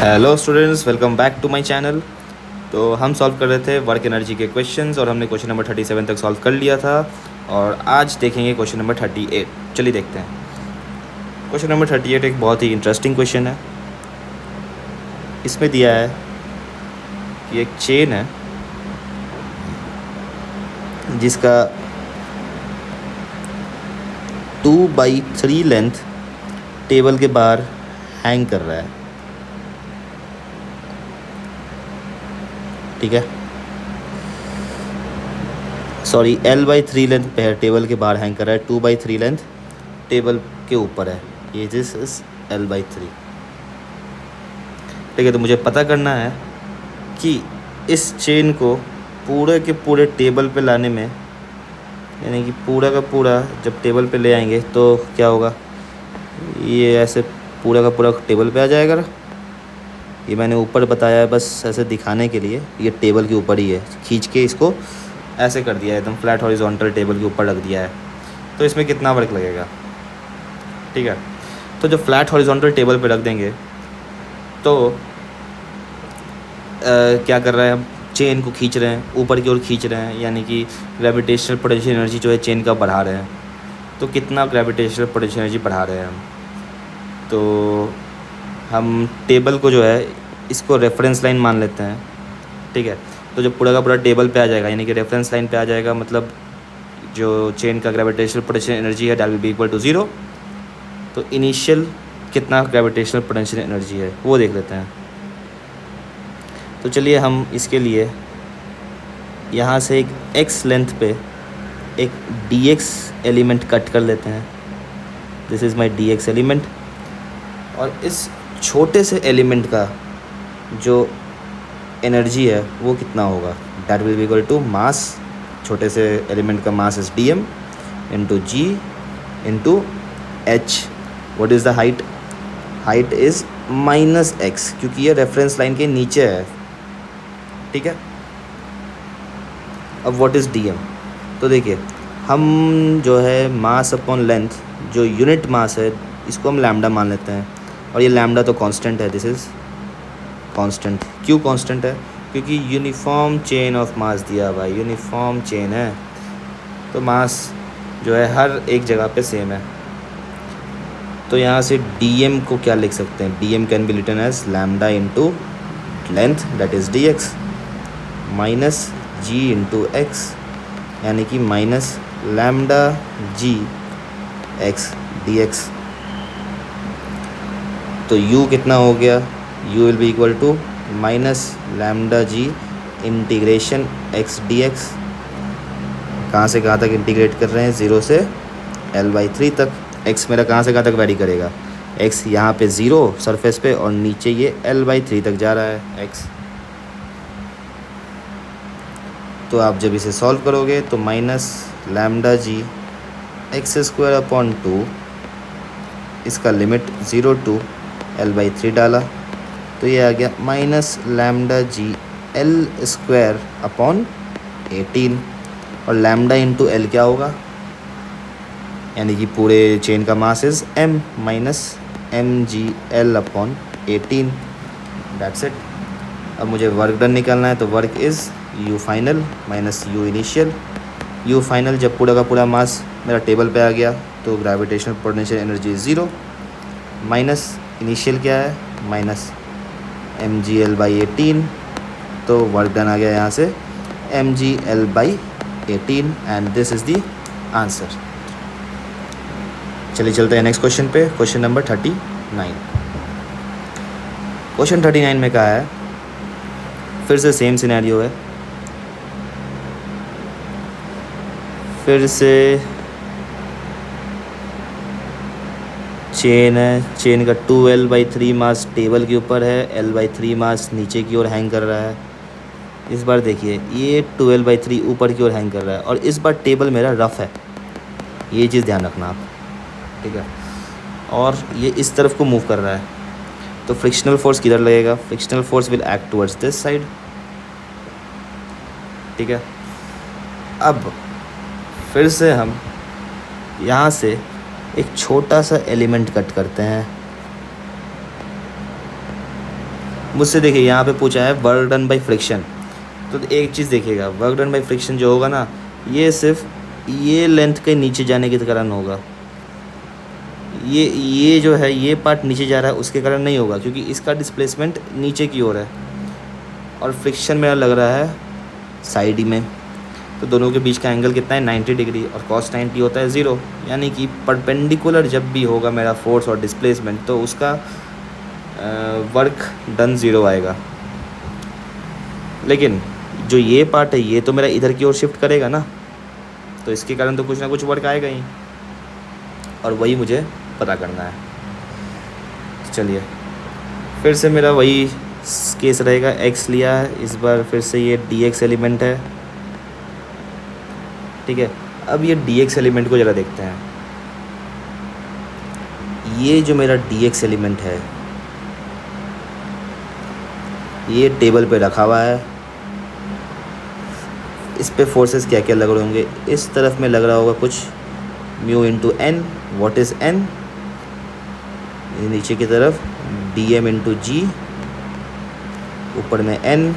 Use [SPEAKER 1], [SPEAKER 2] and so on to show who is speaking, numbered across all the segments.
[SPEAKER 1] Hello students, welcome back to my channel. तो हम solve कर रहे थे वर्क एनर्जी के क्वेश्चंस और हमने क्वेश्चन नंबर 37 तक सॉल्व कर लिया था। और आज देखेंगे क्वेश्चन नंबर 38। चलिए देखते हैं। क्वेश्चन नंबर 38 एक बहुत ही इंटरेस्टिंग क्वेश्चन है। इसमें दिया है कि एक चेन है जिसका 2/3 लेंथ टेबल के बाहर हैंग कर रहा है। ठीक है, सॉरी, L/3 लेंथ पे है, टेबल के बाहर हैंग कर रहा है। 2/3 लेंथ टेबल के ऊपर है। ये दिस इज L/3। ठीक है, तो मुझे पता करना है कि इस चेन को पूरे के पूरे टेबल पे लाने में, यानी कि पूरा का पूरा जब टेबल पे ले आएंगे तो क्या होगा। ये ऐसे पूरा का पूरा टेबल पे आ जाएगा। ये मैंने ऊपर बताया है बस ऐसे दिखाने के लिए। ये टेबल के ऊपर ही है, खींच के इसको ऐसे कर दिया है, एकदम फ्लैट हॉरिजॉन्टल टेबल के ऊपर रख दिया है। तो इसमें कितना वर्क लगेगा। ठीक है, तो जब फ्लैट हॉरिजॉन्टल टेबल पे रख देंगे तो क्या कर रहे हैं, हम चेन को खींच रहे हैं, ऊपर की ओर खींच रहे हैं, यानी कि ग्रेविटेशनल पोटेंशियल एनर्जी जो है चेन का बढ़ा रहे हैं। तो कितना ग्रेविटेशनल पोटेंशियल एनर्जी बढ़ा रहे हैं हम, तो हम टेबल को जो है इसको रेफरेंस लाइन मान लेते हैं। ठीक है, तो जब पूरा का पूरा टेबल पे आ जाएगा, यानी कि रेफरेंस लाइन पे आ जाएगा, मतलब जो चेन का ग्रेविटेशनल पोटेंशियल एनर्जी है that will be equal to 0। तो इनिशियल कितना ग्रेविटेशनल पोटेंशियल एनर्जी है वो देख लेते हैं। तो चलिए हम इसके लिए यहाँ से एक x लेंथ पे एक dx एलिमेंट कट कर लेते हैं। This is my dx element. और इस छोटे से एलिमेंट का जो एनर्जी है वो कितना होगा, that will be equal to mass. छोटे से एलिमेंट का mass is dm into g into h। What is the height, height is -x, क्योंकि ये रेफरेंस लाइन के नीचे है। ठीक है, अब व्हाट इज़ dm, तो देखिए हम जो है मास अपॉन लेंथ, जो यूनिट मास है, इसको हम लैम्डा मान लेते हैं। और ये लैम्डा तो कांस्टेंट है, दिस इज़ कांस्टेंट। क्यों कांस्टेंट है, क्योंकि यूनिफॉर्म चेन ऑफ मास दिया हुआ है, यूनिफॉर्म चेन है, तो मास जो है हर एक जगह पे सेम है। तो यहाँ से dm को क्या लिख सकते हैं, dm can be written as lambda into length that is dx minus g into x, यानी कि minus lambda g x dx। तो u कितना हो गया, u will be equal to minus lambda g integration x dx। कहाँ से कहाँ तक इंटीग्रेट कर रहे हैं, 0 से L/3 तक। x मेरा कहाँ से कहाँ तक वैरी करेगा, x यहाँ पे 0 सरफेस पे और नीचे ये L/3 तक जा रहा है x। तो आप जब इसे सॉल्व करोगे तो माइनस लैम्डा जी x² अपॉन 2, इसका लिमिट 0 टू L/3 डाला तो ये आ गया माइनस लैम्डा जी L² अपॉन 18। और लैम्डा इंटू L क्या होगा, यानी कि पूरे चेन का mass is m minus mgl upon 18। That's it. अब मुझे वर्क डन निकालना है, तो work is u final minus u initial. u final जब पूरा का पूरा मास मेरा टेबल पे आ गया तो gravitational potential energy 0 minus initial क्या है, माइनस mgl/18। तो वर्क डन आ गया यहाँ से mgl/18 and this is the answer. चलिए चलते हैं नेक्स्ट क्वेश्चन पे, क्वेश्चन नंबर 39। क्वेश्चन 39 में कहा है, फिर से सेम सिनेरियो है, फिर से चेन है, चेन का 2L/3 मास टेबल के ऊपर है, L/3 मास नीचे की ओर हैंग कर रहा है। इस बार देखिए ये 2L/3 ऊपर की ओर हैंग कर रहा है और इस बार टेबल मेरा रफ़ है, ये चीज़ ध्यान रखना आप। ठीक है, और ये इस तरफ को मूव कर रहा है, तो फ्रिक्शनल फोर्स किधर लगेगा, frictional force will act towards this side. ठीक है, अब फिर से हम यहाँ से एक छोटा सा एलिमेंट कट करते हैं। मुझसे देखिए यहाँ पे पूछा है वर्क डन बाई फ्रिक्शन। तो एक चीज़ देखिएगा, वर्क डन बाई फ्रिक्शन जो होगा ना, ये सिर्फ ये लेंथ के नीचे जाने के कारण होगा। ये जो है ये पार्ट नीचे जा रहा है उसके कारण नहीं होगा, क्योंकि इसका डिस्प्लेसमेंट नीचे की ओर है और फ्रिक्शन मेरा लग रहा है साइड में। तो दोनों के बीच का एंगल कितना है 90 डिग्री, और cos 90 होता है 0, यानी कि परपेंडिकुलर जब भी होगा मेरा फोर्स और डिस्प्लेसमेंट तो उसका वर्क डन 0 आएगा। लेकिन जो ये पार्ट है ये तो मेरा इधर की ओर शिफ्ट करेगा ना, तो इसके कारण तो कुछ ना कुछ वर्क आएगा ही, और वही मुझे पता करना है। तो चलिए फिर से मेरा वही केस रहेगा, x लिया है इस बार, फिर से ये dx एलिमेंट है, ठीक है। अब ये dx एलिमेंट को ज़रा देखते हैं। ये जो मेरा dx एलिमेंट है ये टेबल पे रखा हुआ है, इस पे फोर्सेस क्या क्या लग रहे होंगे। इस तरफ में लग रहा होगा कुछ mu into N, what is N, नीचे की तरफ dm इंटू जी, ऊपर में n,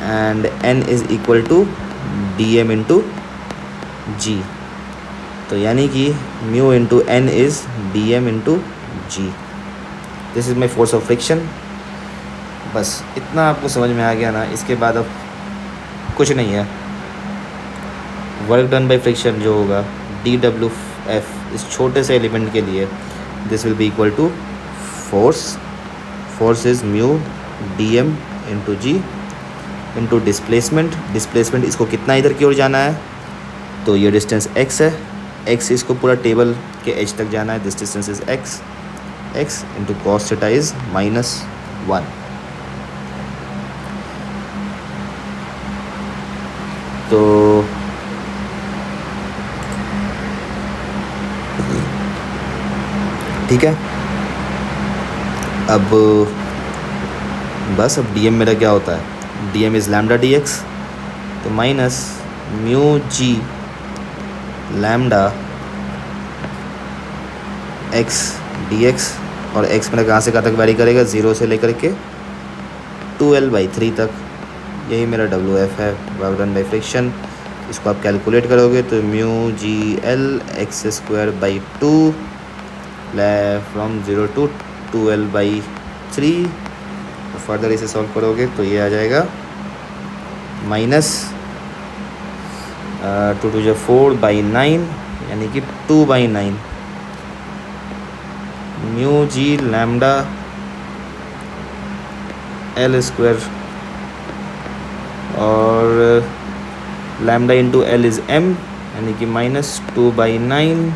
[SPEAKER 1] and n is equal to dm into G. तो यानी कि mu into N is dm into G. This is my force of friction. बस इतना आपको समझ में आ गया ना, इसके बाद अब कुछ नहीं है। वर्क डन बाई फ्रिक्शन जो होगा dWf इस छोटे से एलिमेंट के लिए, this will be equal to force is mu dm into G into displacement इसको कितना इधर की ओर जाना है, तो ये डिस्टेंस x है, x इसको पूरा टेबल के एज तक जाना है, this distance is x into cos theta is -1। तो ठीक है, अब बस अब dm मेरा क्या होता है, dm इज़ लैम्डा dx, तो minus mu G lambda x dx, और x मेरा कहाँ से कहाँ तक वैरी करेगा, 0 से लेकर के 2L/3 तक। यही मेरा WF है, वर्क डन बाई फ्रिक्शन। इसको आप कैलकुलेट करोगे तो mu G L x²/2 from 0 to 2L/3। तो फर्दर इसे सॉल्व करोगे तो ये आ जाएगा माइनस 2 to 4/9, यानी कि 2/9 म्यू जी लैम्डा L², और lambda into L is m, यानी कि -2/9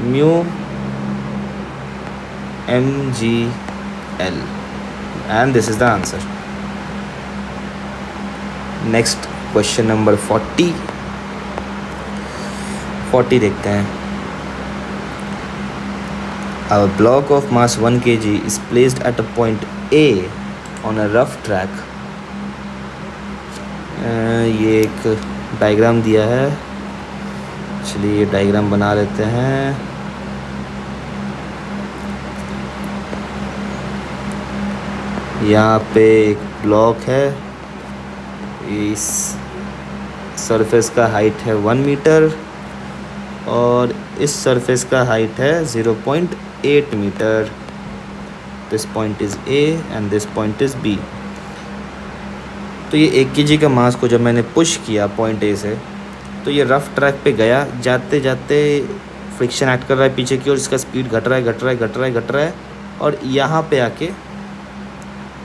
[SPEAKER 1] mu mgl, and this is the answer. Next question number 40 देखते हैं। A block of mass 1 kg is placed at a point A on a rough track। ये एक diagram दिया है, चलिए ये डायग्राम बना लेते हैं। यहाँ पे एक ब्लॉक है, इस सरफेस का हाइट है 1 मीटर और इस सरफेस का हाइट है 0.8 metre. This point is A and this point is B। तो ये 1 kg का मास को जब मैंने पुश किया पॉइंट A से, तो ये रफ़ ट्रैक पे गया, जाते जाते फ्रिक्शन एक्ट कर रहा है पीछे की ओर, इसका स्पीड घट रहा है और यहाँ पे आके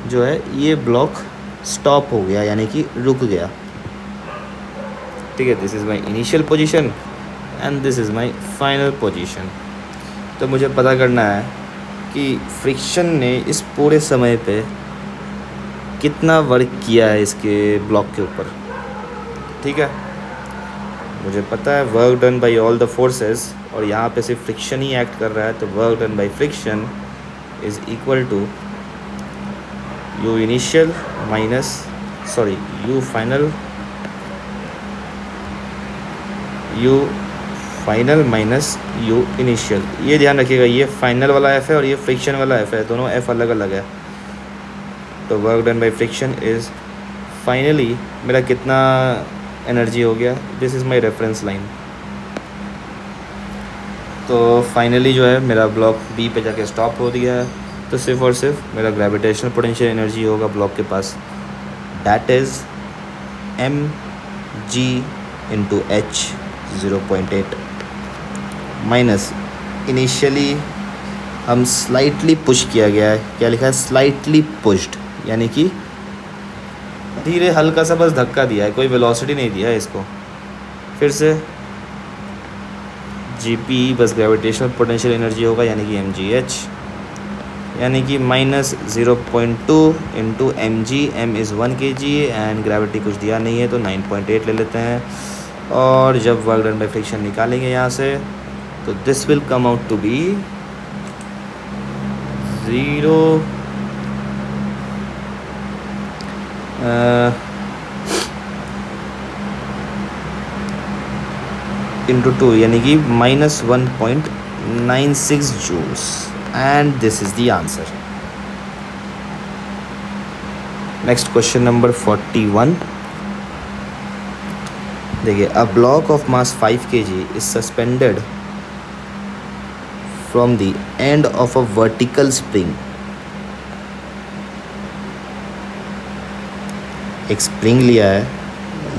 [SPEAKER 1] जो है ये ब्लॉक स्टॉप हो गया, यानी कि रुक गया। ठीक है, this is my initial position and this is my final position. तो मुझे पता करना है कि फ्रिक्शन ने इस पूरे समय पे कितना वर्क किया है इसके ब्लॉक के ऊपर। ठीक है, मुझे पता है work done bye all the forces, और यहाँ पे सिर्फ फ्रिक्शन ही एक्ट कर रहा है, तो work done by friction is equal to U initial minus U final final minus U initial, ये ध्यान रखिएगा, ये फाइनल वाला एफ है और ये फ्रिक्शन वाला एफ है, दोनों एफ अलग अलग है। तो work done by friction is finally मेरा कितना एनर्जी हो गया, this is my reference line. तो फाइनली जो है मेरा ब्लॉक बी पे जाके स्टॉप हो गया है। तो सिर्फ और सिर्फ मेरा ग्रेविटेशनल पोटेंशियल एनर्जी होगा ब्लॉक के पास, that is M G into H 0.8 minus initially हम स्लाइटली पुश किया गया है, क्या लिखा है, स्लाइटली पुश्ड, यानी कि धीरे हल्का सा बस धक्का दिया है, कोई वेलोसिटी नहीं दिया है इसको। फिर से जी पी बस ग्रेविटेशनल पोटेंशियल एनर्जी होगा, यानी कि एम जी एच, यानी कि minus 0.2 into M G, M is 1 kg and gravity कुछ दिया नहीं है तो 9.8 ले लेते हैं। और जब वर्क डन बाई फ्रिक्शन निकालेंगे यहाँ से तो this will come out to be 0 into 2, यानी कि minus 1.96 joules, and this is the answer. Next question number 41। देखिए, a block of mass 5 kg is suspended from the end of a vertical spring. एक spring लिया है,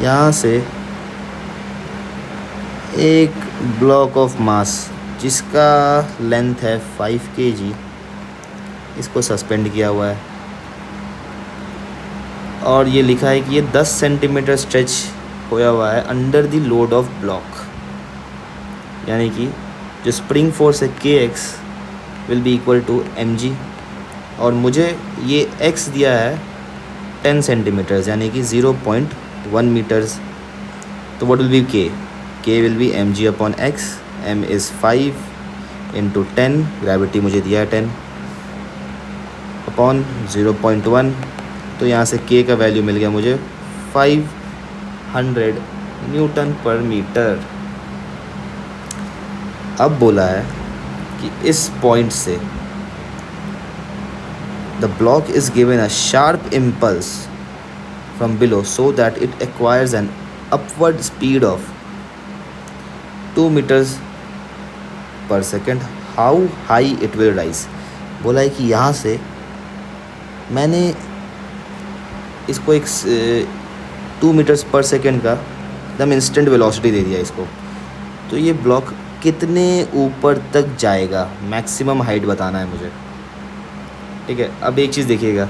[SPEAKER 1] यहाँ से एक block of मास जिसका लेंथ है 5 kg, इसको सस्पेंड किया हुआ है और ये लिखा है कि ये 10 सेंटीमीटर स्ट्रेच होया हुआ है under the load of block, यानी कि जो स्प्रिंग फोर्स है kx will be equal to mg, और मुझे ये x दिया है 10 सेंटीमीटर्स, यानी कि 0.1 मीटर्स। तो what will B k will be mg upon x, m is 5 into 10, gravity मुझे दिया है 10 अपॉन 0.1, तो यहाँ से k का वैल्यू मिल गया मुझे 500 न्यूटन पर मीटर। अब बोला है कि इस पॉइंट से the block is given a sharp impulse from below so that it acquires an upward speed of 2 metres per second, how high it will rise. बोला है कि यहाँ से मैंने इसको एक 2 मीटर्स पर सेकेंड का एकदम इंस्टेंट वेलोसिटी दे दिया इसको, तो ये ब्लॉक कितने ऊपर तक जाएगा, मैक्सिमम हाइट बताना है मुझे। ठीक है, अब एक चीज़ देखिएगा,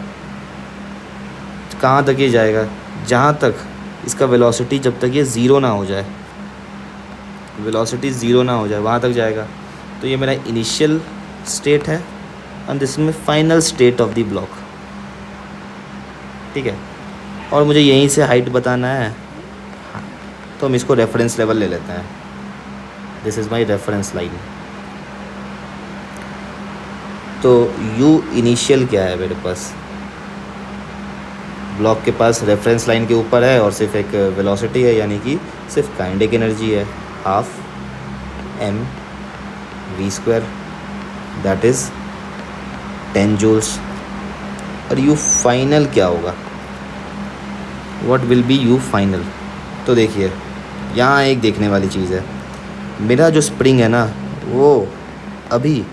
[SPEAKER 1] कहाँ तक ये जाएगा, जहाँ तक इसका वेलोसिटी, जब तक ये ज़ीरो ना हो जाए, वेलोसिटी ज़ीरो ना हो जाए वहाँ तक जाएगा। तो ये मेरा इनिशियल स्टेट है and this is my final state of the block. ठीक है, और मुझे यहीं से हाइट बताना है, तो हम इसको रेफरेंस लेवल ले लेते हैं, this is my reference line. तो u इनिशियल क्या है मेरे पास, ब्लॉक के पास रेफरेंस लाइन के ऊपर है और सिर्फ एक वेलोसिटी है, यानी कि सिर्फ काइनेटिक एनर्जी है, half m v square, that is 10 joules. और u फाइनल क्या होगा, what will be u final. तो देखिए, यहाँ एक देखने वाली चीज़ है, मेरा जो स्प्रिंग है ना वो अभी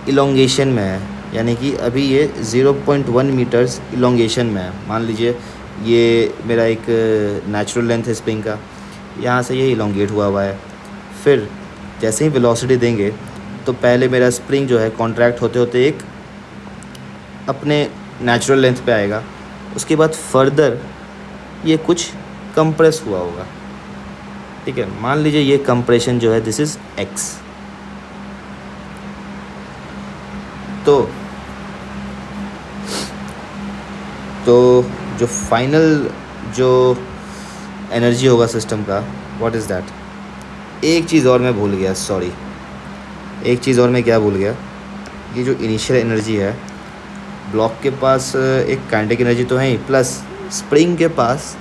[SPEAKER 1] इलोंगेशन में है, यानी कि अभी ये 0.1 मीटर्स इलोंगेशन में है। मान लीजिए ये मेरा एक नेचुरल लेंथ है स्प्रिंग का, यहाँ से ये इलोंगेट हुआ है। फिर जैसे ही वेलोसिटी देंगे तो पहले मेरा स्प्रिंग जो है कॉन्ट्रैक्ट होते होते एक अपने नेचुरल लेंथ पे आएगा, उसके बाद फर्दर ये कुछ कंप्रेस हुआ होगा। ठीक है, मान लीजिए ये कंप्रेशन जो है दिस इज़ x। तो जो फाइनल जो एनर्जी होगा सिस्टम का, व्हाट इज़ दैट। एक चीज़ और मैं भूल गया, सॉरी, एक चीज़ और मैं क्या भूल गया, ये जो इनिशियल एनर्जी है ब्लॉक के पास, एक काइनेटिक एनर्जी तो है ही, प्लस स्प्रिंग के पास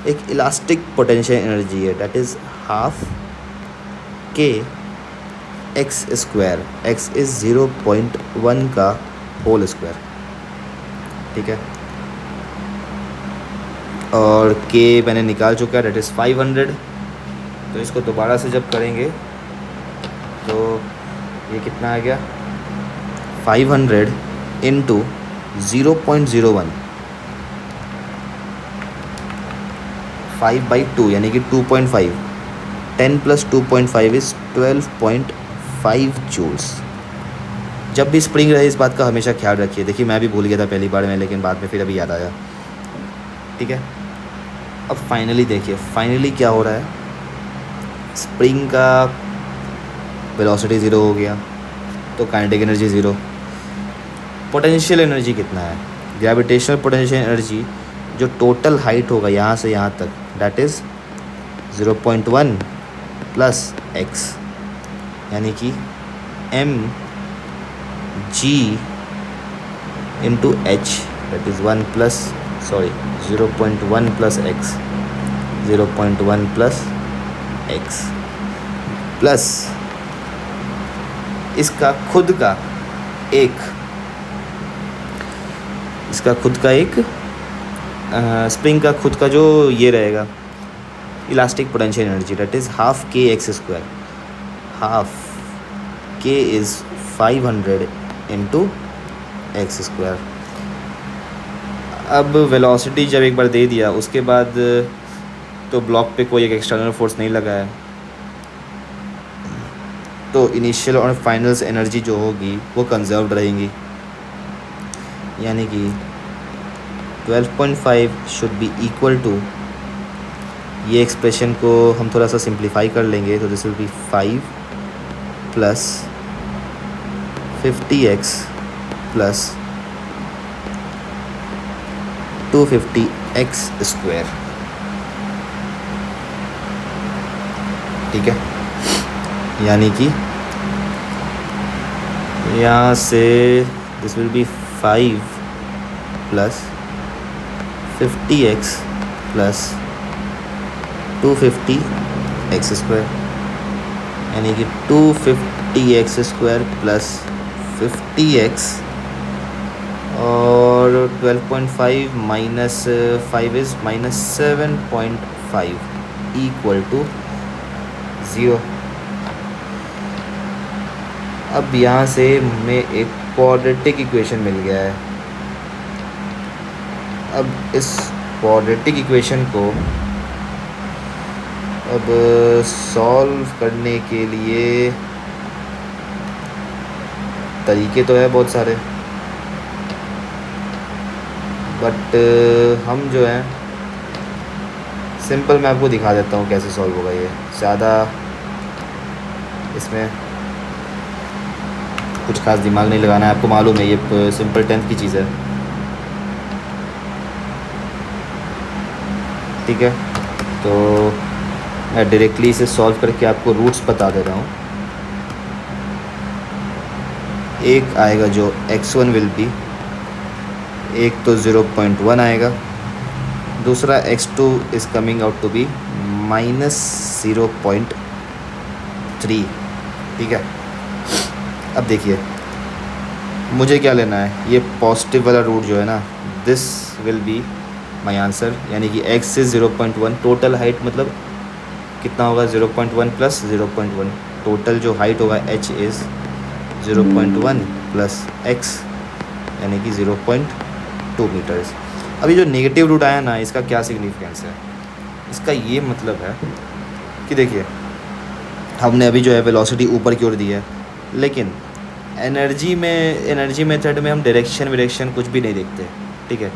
[SPEAKER 1] एक इलास्टिक पोटेंशियल एनर्जी है, दैट इज़ हाफ के एक्स स्क्वायर, एक्स इज़ 0.1 का होल स्क्वायर, ठीक है। और के मैंने निकाल चुका है, डेट इज़ 500। तो इसको दोबारा से जब करेंगे तो ये कितना आ गया, 500 इंटू 0.01, 5/2 यानी कि 2.5, 10 + 2.5 इज़ 12.5 जूल्स। जब भी स्प्रिंग रहे इस बात का हमेशा ख्याल रखिए। देखिए मैं भी भूल गया था पहली बार में, लेकिन बाद में फिर अभी याद आया, ठीक है। अब फाइनली देखिए, फाइनली क्या हो रहा है, स्प्रिंग का वेलोसिटी 0 हो गया, तो काइनेटिक एनर्जी 0। पोटेंशियल एनर्जी कितना है, ग्रेविटेशनल पोटेंशियल एनर्जी जो टोटल हाइट होगा यहाँ से यहाँ तक, दैट इज़ 0.1 + x, यानी कि mg into h, that is 0.1 + x, 0.1 + x plus इसका खुद का एक स्प्रिंग का खुद का जो ये रहेगा elastic potential energy, that is half के एक्स स्क्वायर, हाफ के इज़ 500 इंटू एक्स स्क्वायर। अब वेलोसिटी जब एक बार दे दिया उसके बाद तो ब्लॉक पे कोई एक एक्सटर्नल फोर्स नहीं लगा है, तो इनिशियल और फाइनल्स एनर्जी जो होगी वो कंजर्व्ड रहेंगी, यानी कि 12.5 शुड बी इक्वल टू, ये एक्सप्रेशन को हम थोड़ा सा सिंप्लीफाई कर लेंगे तो this will B 5 + 50x + 250x square, ठीक है। यानी कि यहाँ से this will B 5 + 50x + 250x square, यानी कि 250x स्क्वायर + 50x, और 12.5 - 5 इज़ -7.5 इक्वल टू 0। अब यहाँ से हमें एक क्वाड्रेटिक इक्वेशन मिल गया है। अब इस क्वाड्रेटिक इक्वेशन को अब सॉल्व करने के लिए तरीके तो है बहुत सारे, बट हम जो है सिंपल मैं आपको दिखा देता हूँ कैसे सॉल्व होगा ये। ज़्यादा इसमें कुछ खास दिमाग नहीं लगाना है, आपको मालूम है ये सिंपल 10th की चीज़ है, ठीक है। तो मैं डायरेक्टली इसे सॉल्व करके आपको रूट्स बता दे रहा हूँ। एक आएगा जो x1 विल बी, एक तो 0.1 आएगा, दूसरा x2 is coming out to be -0.3, ठीक है। अब देखिए मुझे क्या लेना है, ये पॉजिटिव वाला रूट जो है ना, this will be my answer, यानी कि x इज़ 0.1, टोटल हाइट मतलब कितना होगा 0.1 + 0.1, टोटल जो हाइट होगा h इज़ 0.1 + x, यानी कि 0.2 मीटर्स। अभी जो नेगेटिव रूट आया ना, इसका क्या सिग्निफिकेंस है, इसका ये मतलब है कि देखिए हमने अभी जो है वेलोसिटी ऊपर की ओर दी है, लेकिन एनर्जी मेथड में हम डायरेक्शन कुछ भी नहीं देखते, ठीक है।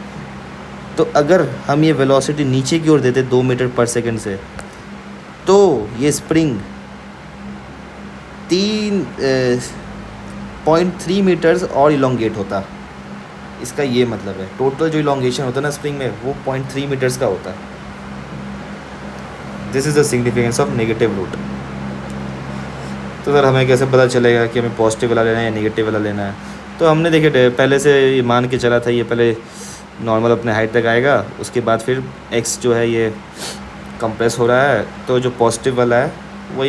[SPEAKER 1] तो अगर हम ये वेलोसिटी नीचे की ओर देते 2 मीटर पर सेकंड से, तो ये स्प्रिंग 3.3 मीटर्स और इलोंगेट होता। इसका ये मतलब है टोटल जो इलोंगेशन होता है ना स्प्रिंग में, वो 0.3 मीटर्स का होता है। This is the significance of negative root. तो सर हमें कैसे पता चलेगा कि हमें पॉजिटिव वाला लेना है या नेगेटिव वाला लेना है? तो हमने देखे पहले से ये मान के चला था, ये पहले नॉर्मल अपने हाइट तक आएगा, उसके बाद फिर एक्स जो है ये कंप्रेस हो रहा है, तो जो पॉजिटिव वाला है